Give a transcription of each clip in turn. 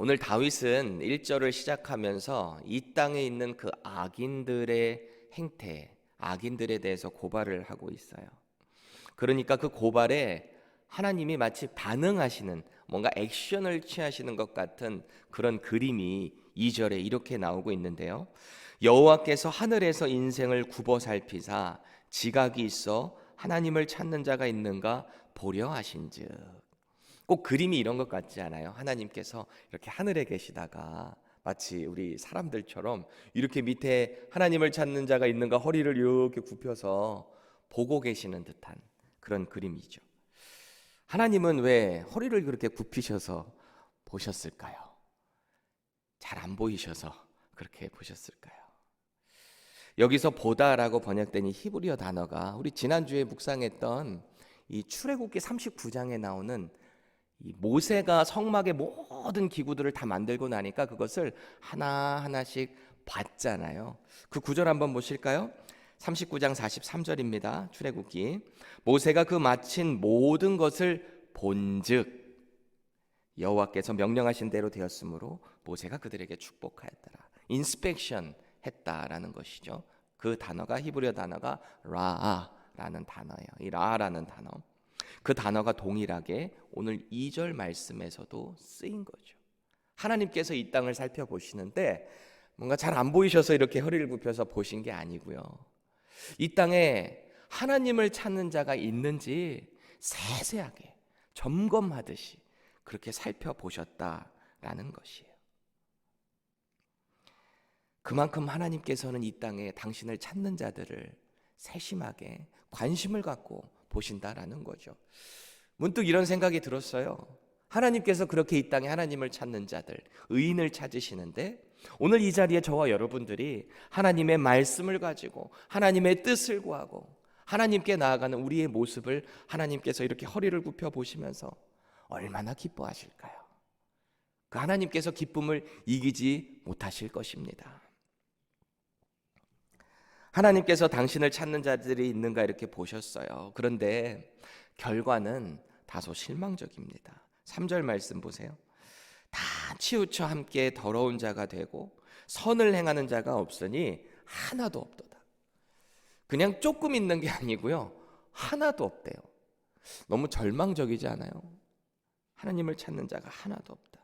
오늘 다윗은 1절을 시작하면서 이 땅에 있는 그 악인들의 행태, 악인들에 대해서 고발을 하고 있어요. 그러니까 그 고발에 하나님이 마치 반응하시는, 뭔가 액션을 취하시는 것 같은 그런 그림이 2절에 이렇게 나오고 있는데요. 여호와께서 하늘에서 인생을 굽어 살피사 지각이 있어 하나님을 찾는 자가 있는가 보려 하신즉. 꼭 그림이 이런 것 같지 않아요? 하나님께서 이렇게 하늘에 계시다가 마치 우리 사람들처럼 이렇게 밑에 하나님을 찾는 자가 있는가 허리를 이렇게 굽혀서 보고 계시는 듯한 그런 그림이죠. 하나님은 왜 허리를 그렇게 굽히셔서 보셨을까요? 잘 안 보이셔서 그렇게 보셨을까요? 여기서 보다라고 번역된 이 히브리어 단어가 우리 지난주에 묵상했던 이 출애굽기 39장에 나오는 이 모세가 성막의 모든 기구들을 다 만들고 나니까 그것을 하나하나씩 봤잖아요. 그 구절 한번 보실까요? 39장 43절입니다. 출애굽기. 모세가 그 마친 모든 것을 본즉 여호와께서 명령하신 대로 되었으므로 모세가 그들에게 축복하였더라. 인스펙션 했다라는 것이죠. 그 단어가 히브리어 단어가 라아라는 단어예요. 이 라아라는 단어. 그 단어가 동일하게 오늘 2절 말씀에서도 쓰인 거죠. 하나님께서 이 땅을 살펴보시는데 뭔가 잘 안 보이셔서 이렇게 허리를 굽혀서 보신 게 아니고요. 이 땅에 하나님을 찾는 자가 있는지 세세하게 점검하듯이 그렇게 살펴보셨다라는 것이에요. 그만큼 하나님께서는 이 땅에 당신을 찾는 자들을 세심하게 관심을 갖고 보신다라는 거죠. 문득 이런 생각이 들었어요. 하나님께서 그렇게 이 땅에 하나님을 찾는 자들, 의인을 찾으시는데 오늘 이 자리에 저와 여러분들이 하나님의 말씀을 가지고 하나님의 뜻을 구하고 하나님께 나아가는 우리의 모습을 하나님께서 이렇게 허리를 굽혀 보시면서 얼마나 기뻐하실까요? 그 하나님께서 기쁨을 이기지 못하실 것입니다. 하나님께서 당신을 찾는 자들이 있는가 이렇게 보셨어요. 그런데 결과는 다소 실망적입니다. 3절 말씀 보세요. 다 치우쳐 함께 더러운 자가 되고 선을 행하는 자가 없으니 하나도 없도다. 그냥 조금 있는 게 아니고요, 하나도 없대요. 너무 절망적이지 않아요? 하나님을 찾는 자가 하나도 없다.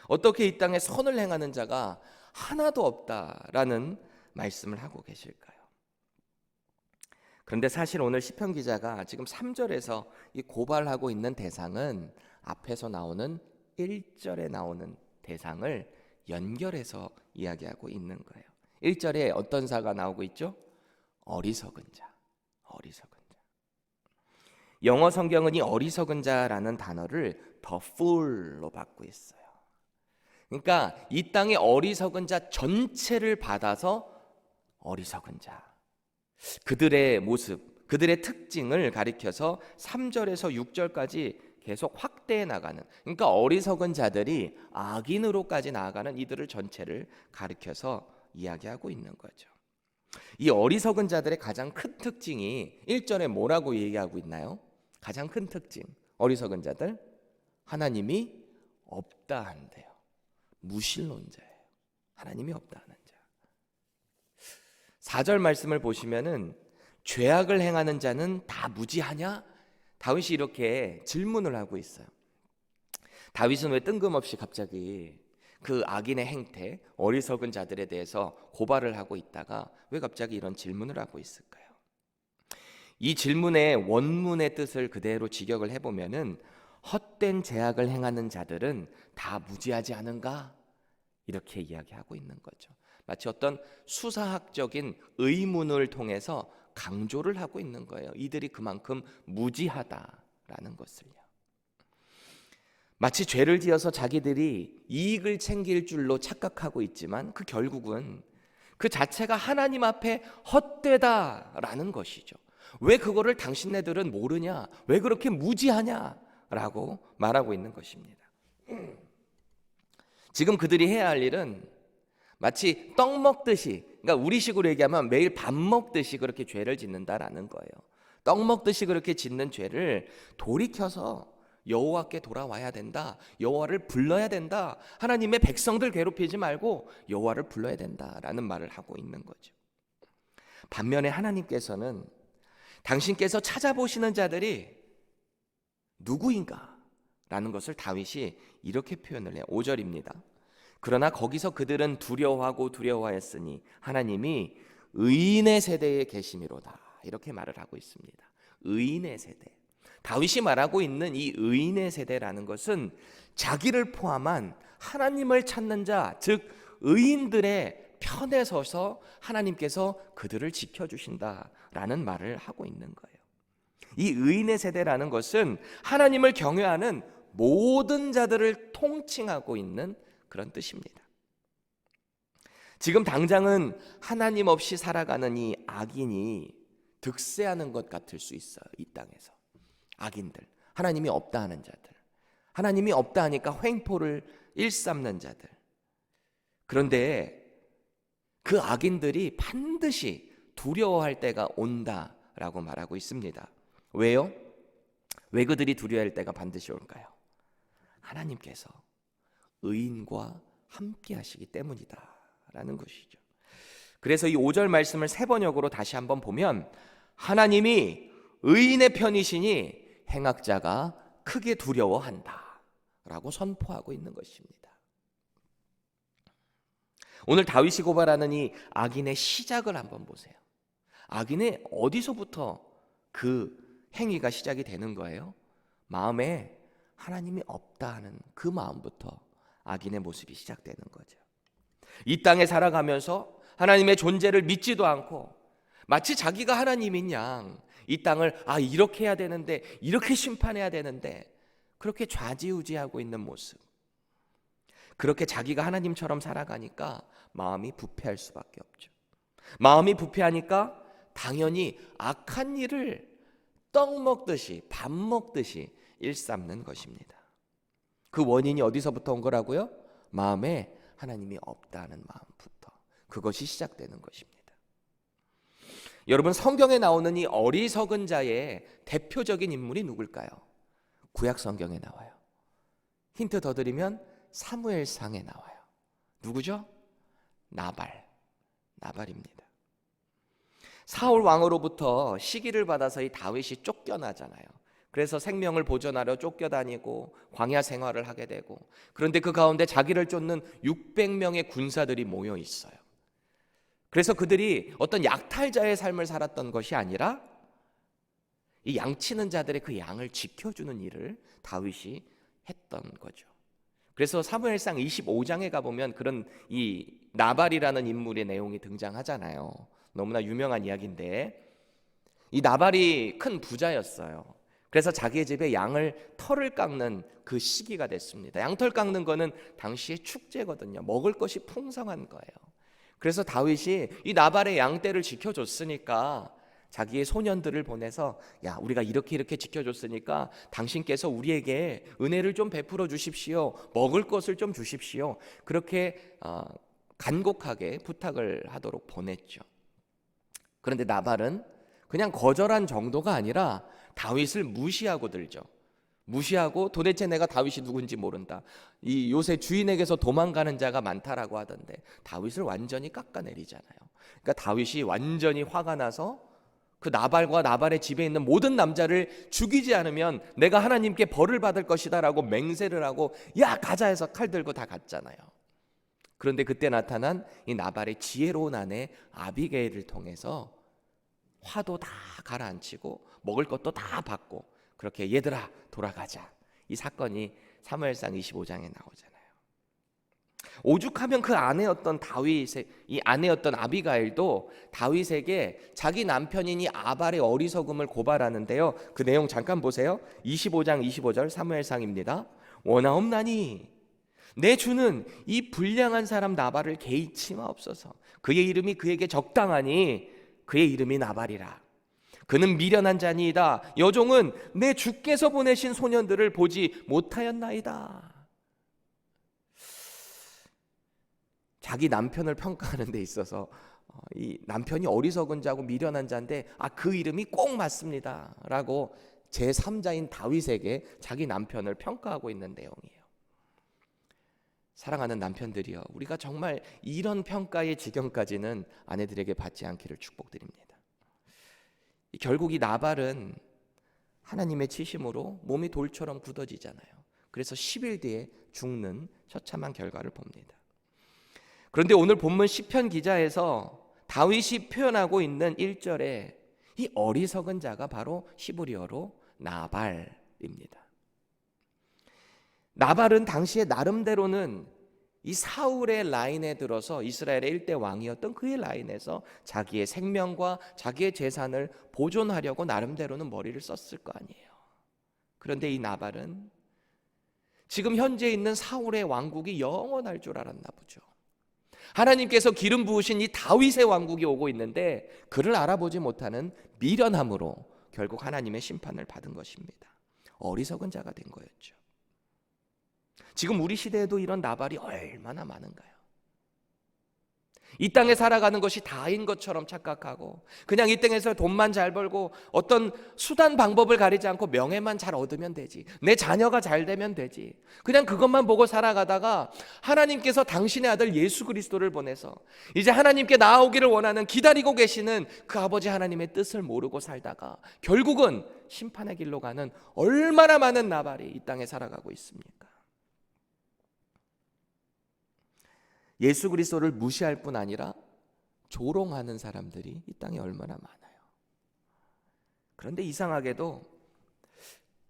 어떻게 이 땅에 선을 행하는 자가 하나도 없다라는 말씀을 하고 계실까요? 그런데 사실 오늘 시편 기자가 지금 3절에서 이 고발하고 있는 대상은 앞에서 나오는 1절에 나오는 대상을 연결해서 이야기하고 있는 거예요. 1절에 어떤 사가 나오고 있죠? 어리석은 자, 어리석은 자. 영어 성경은 이 어리석은 자라는 단어를 the fool로 받고 있어요. 그러니까 이 땅의 어리석은 자 전체를 받아서 어리석은 자, 그들의 모습, 그들의 특징을 가리켜서 3절에서 6절까지 계속 확대해 나가는, 그러니까 어리석은 자들이 악인으로까지 나아가는 이들을 전체를 가리켜서 이야기하고 있는 거죠. 이 어리석은 자들의 가장 큰 특징이 1절에 뭐라고 얘기하고 있나요? 가장 큰 특징, 어리석은 자들, 하나님이 없다 한대요. 무신론자예요. 하나님이 없다 하는 자. 4절 말씀을 보시면은 죄악을 행하는 자는 다 무지하냐? 다윗이 이렇게 질문을 하고 있어요. 다윗은 왜 뜬금없이 갑자기 그 악인의 행태, 어리석은 자들에 대해서 고발을 하고 있다가 왜 갑자기 이런 질문을 하고 있을까요? 이 질문의 원문의 뜻을 그대로 직역을 해보면은 헛된 죄악을 행하는 자들은 다 무지하지 않은가? 이렇게 이야기하고 있는 거죠. 마치 어떤 수사학적인 의문을 통해서 강조를 하고 있는 거예요. 이들이 그만큼 무지하다라는 것을요. 마치 죄를 지어서 자기들이 이익을 챙길 줄로 착각하고 있지만 그 결국은 그 자체가 하나님 앞에 헛되다라는 것이죠. 왜 그거를 당신네들은 모르냐? 왜 그렇게 무지하냐? 라고 말하고 있는 것입니다. 지금 그들이 해야 할 일은 마치 떡 먹듯이, 그러니까 우리식으로 얘기하면 매일 밥 먹듯이 그렇게 죄를 짓는다라는 거예요. 떡 먹듯이 그렇게 짓는 죄를 돌이켜서 여호와께 돌아와야 된다. 여호와를 불러야 된다. 하나님의 백성들 괴롭히지 말고 여호와를 불러야 된다라는 말을 하고 있는 거죠. 반면에 하나님께서는 당신께서 찾아보시는 자들이 누구인가? 라는 것을 다윗이 이렇게 표현을 해요. 5절입니다. 그러나 거기서 그들은 두려워하였으니 하나님이 의인의 세대에 계심이로다. 이렇게 말을 하고 있습니다. 의인의 세대. 다윗이 말하고 있는 이 의인의 세대라는 것은 자기를 포함한 하나님을 찾는 자, 즉 의인들의 편에 서서 하나님께서 그들을 지켜주신다라는 말을 하고 있는 거예요. 이 의인의 세대라는 것은 하나님을 경외하는 모든 자들을 통칭하고 있는 그런 뜻입니다. 지금 당장은 하나님 없이 살아가는 이 악인이 득세하는 것 같을 수 있어요. 이 땅에서 악인들, 하나님이 없다 하는 자들, 하나님이 없다 하니까 횡포를 일삼는 자들. 그런데 그 악인들이 반드시 두려워할 때가 온다라고 말하고 있습니다. 왜요? 왜 그들이 두려워할 때가 반드시 올까요? 하나님께서 의인과 함께 하시기 때문이다라는 것이죠. 그래서 이 5절 말씀을 세 번역으로 다시 한번 보면 하나님이 의인의 편이시니 행악자가 크게 두려워한다 라고 선포하고 있는 것입니다. 오늘 다윗이 고발하는 이 악인의 시작을 한번 보세요. 악인의 어디서부터 그 행위가 시작이 되는 거예요? 마음에 하나님이 없다 하는 그 마음부터 악인의 모습이 시작되는 거죠. 이 땅에 살아가면서 하나님의 존재를 믿지도 않고 마치 자기가 하나님인 양 이 땅을 이렇게 해야 되는데 이렇게 심판해야 되는데 그렇게 좌지우지하고 있는 모습. 그렇게 자기가 하나님처럼 살아가니까 마음이 부패할 수밖에 없죠. 마음이 부패하니까 당연히 악한 일을 떡 먹듯이 밥 먹듯이 일삼는 것입니다. 그 원인이 어디서부터 온 거라고요? 마음에 하나님이 없다는 마음부터 그것이 시작되는 것입니다. 여러분, 성경에 나오는 이 어리석은 자의 대표적인 인물이 누굴까요? 구약 성경에 나와요. 힌트 더 드리면 사무엘상에 나와요. 누구죠? 나발입니다. 사울 왕으로부터 시기를 받아서 이 다윗이 쫓겨나잖아요. 그래서 생명을 보존하려 쫓겨다니고 광야 생활을 하게 되고, 그런데 그 가운데 자기를 쫓는 600명의 군사들이 모여 있어요. 그래서 그들이 어떤 약탈자의 삶을 살았던 것이 아니라 이 양치는 자들의 그 양을 지켜주는 일을 다윗이 했던 거죠. 그래서 사무엘상 25장에 가보면 그런 이 나발이라는 인물의 내용이 등장하잖아요. 너무나 유명한 이야기인데, 이 나발이 큰 부자였어요. 그래서 자기의 집에 양을 털을 깎는 그 시기가 됐습니다. 양털 깎는 거는 당시의 축제거든요. 먹을 것이 풍성한 거예요. 그래서 다윗이 이 나발의 양떼를 지켜줬으니까 자기의 소년들을 보내서, 야, 우리가 이렇게 지켜줬으니까 당신께서 우리에게 은혜를 좀 베풀어 주십시오. 먹을 것을 좀 주십시오. 그렇게 간곡하게 부탁을 하도록 보냈죠. 그런데 나발은 그냥 거절한 정도가 아니라 다윗을 무시하고 들죠. 무시하고 도대체 내가 다윗이 누군지 모른다. 이 요새 주인에게서 도망가는 자가 많다라고 하던데 다윗을 완전히 깎아내리잖아요. 그러니까 다윗이 완전히 화가 나서 그 나발과 나발의 집에 있는 모든 남자를 죽이지 않으면 내가 하나님께 벌을 받을 것이다라고 맹세를 하고, 야, 가자 해서 칼 들고 다 갔잖아요. 그런데 그때 나타난 이 나발의 지혜로운 아내 아비게일을 통해서 화도 다 가라앉히고 먹을 것도 다 받고, 그렇게 얘들아 돌아가자, 이 사건이 사무엘상 25장에 나오잖아요. 오죽하면 그 아내였던 이 아내였던 아비가일도 다윗에게 자기 남편인 이 아발의 어리석음을 고발하는데요. 그 내용 잠깐 보세요. 25장 25절 사무엘상입니다. 원하옵나니 내 주는 이 불량한 사람 나발을 개의치 마옵소서. 그의 이름이 그에게 적당하니 그의 이름이 나발이라. 그는 미련한 자니이다. 여종은 내 주께서 보내신 소년들을 보지 못하였나이다. 자기 남편을 평가하는 데 있어서 이 남편이 어리석은 자고 미련한 자인데 그 이름이 꼭 맞습니다 라고 제3자인 다윗에게 자기 남편을 평가하고 있는 내용이에요. 사랑하는 남편들이여, 우리가 정말 이런 평가의 지경까지는 아내들에게 받지 않기를 축복드립니다. 결국 이 나발은 하나님의 치심으로 몸이 돌처럼 굳어지잖아요. 그래서 10일 뒤에 죽는 처참한 결과를 봅니다. 그런데 오늘 본문 시편 기자에서 다윗이 표현하고 있는 1절에 이 어리석은 자가 바로 히브리어로 나발입니다. 나발은 당시에 나름대로는 이 사울의 라인에 들어서 이스라엘의 일대 왕이었던 그의 라인에서 자기의 생명과 자기의 재산을 보존하려고 나름대로는 머리를 썼을 거 아니에요. 그런데 이 나발은 지금 현재 있는 사울의 왕국이 영원할 줄 알았나 보죠. 하나님께서 기름 부으신 이 다윗의 왕국이 오고 있는데 그를 알아보지 못하는 미련함으로 결국 하나님의 심판을 받은 것입니다. 어리석은 자가 된 거였죠. 지금 우리 시대에도 이런 나발이 얼마나 많은가요? 이 땅에 살아가는 것이 다인 것처럼 착각하고 그냥 이 땅에서 돈만 잘 벌고 어떤 수단 방법을 가리지 않고 명예만 잘 얻으면 되지, 내 자녀가 잘 되면 되지, 그냥 그것만 보고 살아가다가 하나님께서 당신의 아들 예수 그리스도를 보내서 이제 하나님께 나아오기를 원하는 기다리고 계시는 그 아버지 하나님의 뜻을 모르고 살다가 결국은 심판의 길로 가는 얼마나 많은 나발이 이 땅에 살아가고 있습니까? 예수 그리스도를 무시할 뿐 아니라 조롱하는 사람들이 이 땅에 얼마나 많아요. 그런데 이상하게도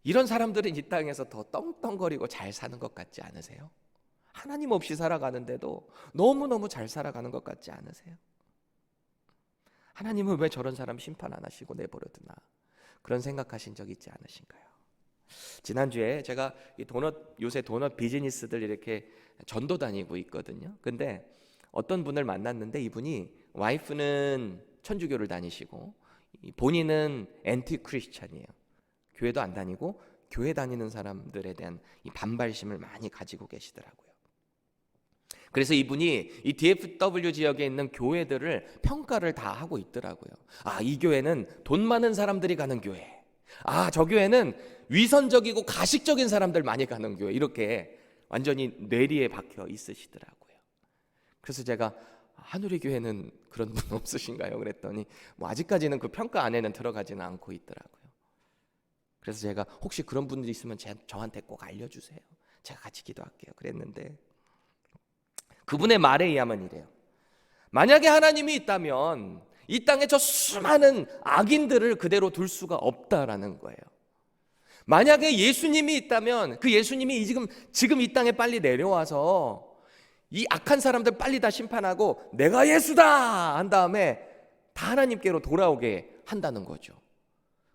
이런 사람들은 이 땅에서 더 떵떵거리고 잘 사는 것 같지 않으세요? 하나님 없이 살아가는데도 너무너무 잘 살아가는 것 같지 않으세요? 하나님은 왜 저런 사람 심판 안 하시고 내버려두나, 그런 생각하신 적 있지 않으신가요? 지난주에 제가 요새 도넛 비즈니스들 이렇게 전도 다니고 있거든요. 근데 어떤 분을 만났는데 이분이 와이프는 천주교를 다니시고 본인은 엔티 크리스찬이에요. 교회도 안 다니고 교회 다니는 사람들에 대한 이 반발심을 많이 가지고 계시더라고요. 그래서 이분이 이 DFW 지역에 있는 교회들을 평가를 다 하고 있더라고요. 이 교회는 돈 많은 사람들이 가는 교회, 저 교회는 위선적이고 가식적인 사람들 많이 가는 교회, 이렇게 완전히 뇌리에 박혀 있으시더라고요. 그래서 제가 한우리 교회는 그런 분 없으신가요? 그랬더니 아직까지는 그 평가 안에는 들어가지는 않고 있더라고요. 그래서 제가 혹시 그런 분들이 있으면 저한테 꼭 알려주세요. 제가 같이 기도할게요. 그랬는데 그분의 말에 의하면 이래요. 만약에 하나님이 있다면 이 땅에 저 수많은 악인들을 그대로 둘 수가 없다라는 거예요. 만약에 예수님이 있다면 그 예수님이 지금 이 땅에 빨리 내려와서 이 악한 사람들 빨리 다 심판하고 내가 예수다 한 다음에 다 하나님께로 돌아오게 한다는 거죠.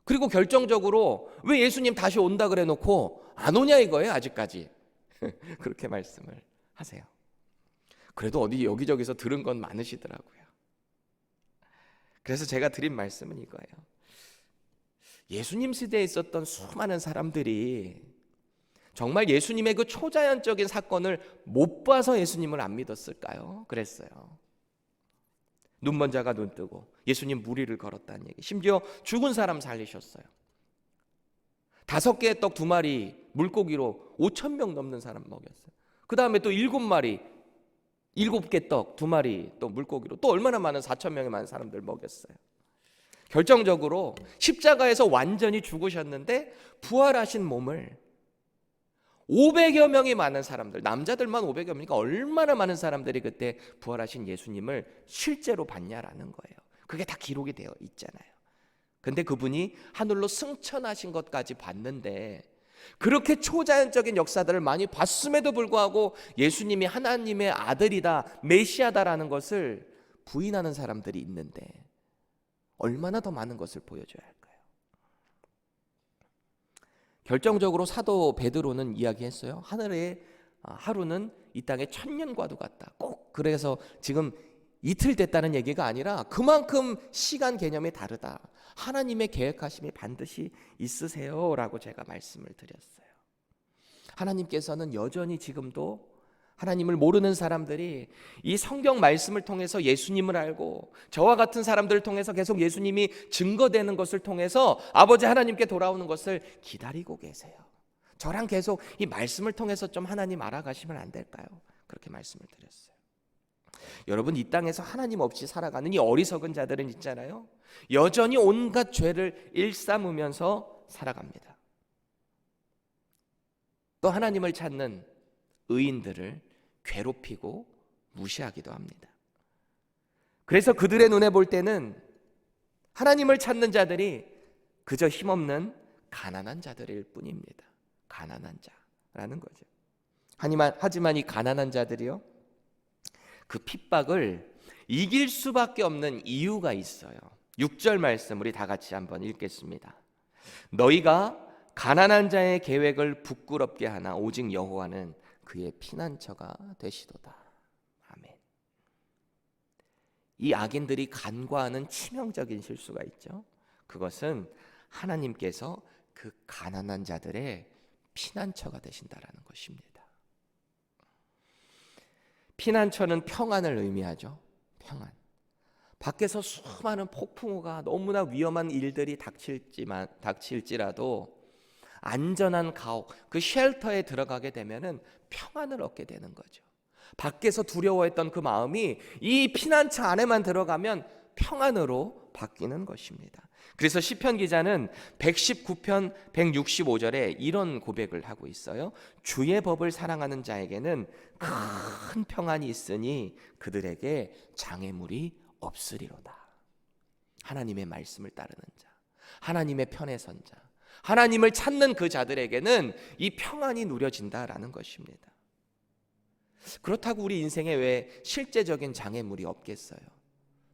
그리고 결정적으로 왜 예수님 다시 온다 그래 놓고 안 오냐 이거예요, 아직까지. 그렇게 말씀을 하세요. 그래도 어디 여기저기서 들은 건 많으시더라고요. 그래서 제가 드린 말씀은 이거예요. 예수님 시대에 있었던 수많은 사람들이 정말 예수님의 그 초자연적인 사건을 못 봐서 예수님을 안 믿었을까요? 그랬어요. 눈먼 자가 눈 뜨고 예수님 무리를 걸었다는 얘기, 심지어 죽은 사람 살리셨어요. 5개의 떡 2마리 물고기로 5,000명 넘는 사람 먹였어요. 그 다음에 또 7마리 7개 떡 2마리 또 물고기로 또 얼마나 많은 4,000명의 많은 사람들 먹였어요. 결정적으로 십자가에서 완전히 죽으셨는데 부활하신 몸을 500여 명이 많은 사람들, 남자들만 500여 명이니까 얼마나 많은 사람들이 그때 부활하신 예수님을 실제로 봤냐라는 거예요. 그게 다 기록이 되어 있잖아요. 근데 그분이 하늘로 승천하신 것까지 봤는데 그렇게 초자연적인 역사들을 많이 봤음에도 불구하고 예수님이 하나님의 아들이다, 메시아다라는 것을 부인하는 사람들이 있는데 얼마나 더 많은 것을 보여줘야 할까요? 결정적으로 사도 베드로는 이야기했어요. 하늘의 하루는 이 땅의 1000년과도 같다. 꼭 그래서 지금 이틀 됐다는 얘기가 아니라 그만큼 시간 개념이 다르다. 하나님의 계획하심이 반드시 있으세요라고 제가 말씀을 드렸어요. 하나님께서는 여전히 지금도 하나님을 모르는 사람들이 이 성경 말씀을 통해서 예수님을 알고 저와 같은 사람들을 통해서 계속 예수님이 증거되는 것을 통해서 아버지 하나님께 돌아오는 것을 기다리고 계세요. 저랑 계속 이 말씀을 통해서 좀 하나님 알아가시면 안 될까요? 그렇게 말씀을 드렸어요. 여러분, 이 땅에서 하나님 없이 살아가는 이 어리석은 자들은 있잖아요. 여전히 온갖 죄를 일삼으면서 살아갑니다. 또 하나님을 찾는 의인들을 괴롭히고 무시하기도 합니다. 그래서 그들의 눈에 볼 때는 하나님을 찾는 자들이 그저 힘없는 가난한 자들일 뿐입니다. 가난한 자라는 거죠. 하지만 이 가난한 자들이요, 그 핍박을 이길 수밖에 없는 이유가 있어요. 6절 말씀 우리 다 같이 한번 읽겠습니다. 너희가 가난한 자의 계획을 부끄럽게 하나 오직 여호와는 그의 피난처가 되시도다. 아멘. 이 악인들이 간과하는 치명적인 실수가 있죠. 그것은 하나님께서 그 가난한 자들의 피난처가 되신다라는 것입니다. 피난처는 평안을 의미하죠. 평안. 밖에서 수많은 폭풍우가 너무나 위험한 일들이 닥칠지라도 안전한 가옥, 그 쉘터에 들어가게 되면은 평안을 얻게 되는 거죠. 밖에서 두려워했던 그 마음이 이 피난처 안에만 들어가면 평안으로 바뀌는 것입니다. 그래서 시편 기자는 119편 165절에 이런 고백을 하고 있어요. 주의 법을 사랑하는 자에게는 큰 평안이 있으니 그들에게 장애물이 없으리로다. 하나님의 말씀을 따르는 자, 하나님의 편에 선 자, 하나님을 찾는 그 자들에게는 이 평안이 누려진다라는 것입니다. 그렇다고 우리 인생에 왜 실제적인 장애물이 없겠어요?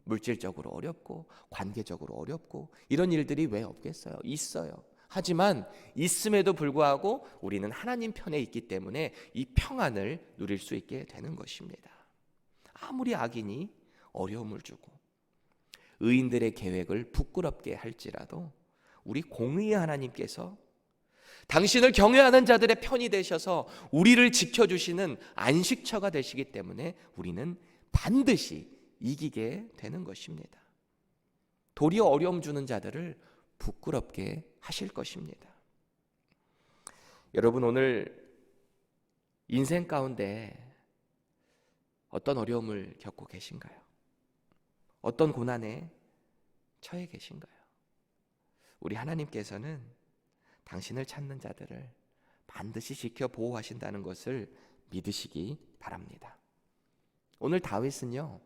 물질적으로 어렵고 관계적으로 어렵고 이런 일들이 왜 없겠어요? 있어요. 하지만 있음에도 불구하고 우리는 하나님 편에 있기 때문에 이 평안을 누릴 수 있게 되는 것입니다. 아무리 악인이 어려움을 주고 의인들의 계획을 부끄럽게 할지라도 우리 공의의 하나님께서 당신을 경외하는 자들의 편이 되셔서 우리를 지켜주시는 안식처가 되시기 때문에 우리는 반드시 이기게 되는 것입니다. 도리어 어려움 주는 자들을 부끄럽게 하실 것입니다. 여러분, 오늘 인생 가운데 어떤 어려움을 겪고 계신가요? 어떤 고난에 처해 계신가요? 우리 하나님께서는 당신을 찾는 자들을 반드시 지켜 보호하신다는 것을 믿으시기 바랍니다. 오늘 다윗은요,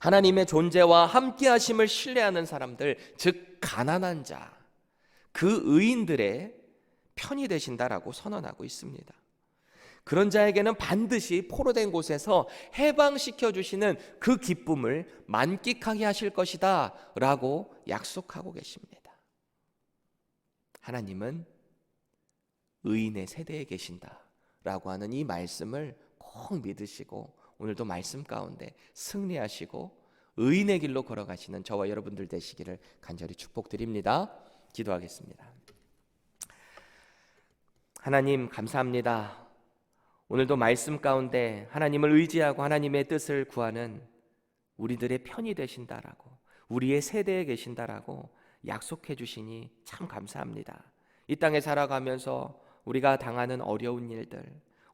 하나님의 존재와 함께하심을 신뢰하는 사람들, 즉 가난한 자, 그 의인들의 편이 되신다라고 선언하고 있습니다. 그런 자에게는 반드시 포로된 곳에서 해방시켜 주시는 그 기쁨을 만끽하게 하실 것이다 라고 약속하고 계십니다. 하나님은 의인의 세대에 계신다라고 하는 이 말씀을 꼭 믿으시고 오늘도 말씀 가운데 승리하시고 의인의 길로 걸어가시는 저와 여러분들 되시기를 간절히 축복드립니다. 기도하겠습니다. 하나님, 감사합니다. 오늘도 말씀 가운데 하나님을 의지하고 하나님의 뜻을 구하는 우리들의 편이 되신다라고, 우리의 세대에 계신다라고 약속해 주시니 참 감사합니다. 이 땅에 살아가면서 우리가 당하는 어려운 일들,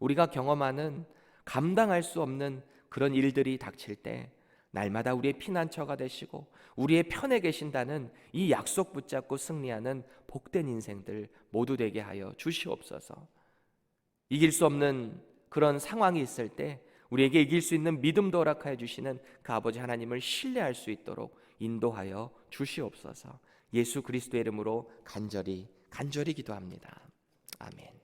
우리가 경험하는 감당할 수 없는 그런 일들이 닥칠 때 날마다 우리의 피난처가 되시고 우리의 편에 계신다는 이 약속 붙잡고 승리하는 복된 인생들 모두 되게 하여 주시옵소서. 이길 수 없는 그런 상황이 있을 때 우리에게 이길 수 있는 믿음도 허락하여 주시는 그 아버지 하나님을 신뢰할 수 있도록 인도하여 주시옵소서. 예수 그리스도의 이름으로 간절히 기도합니다. 아멘.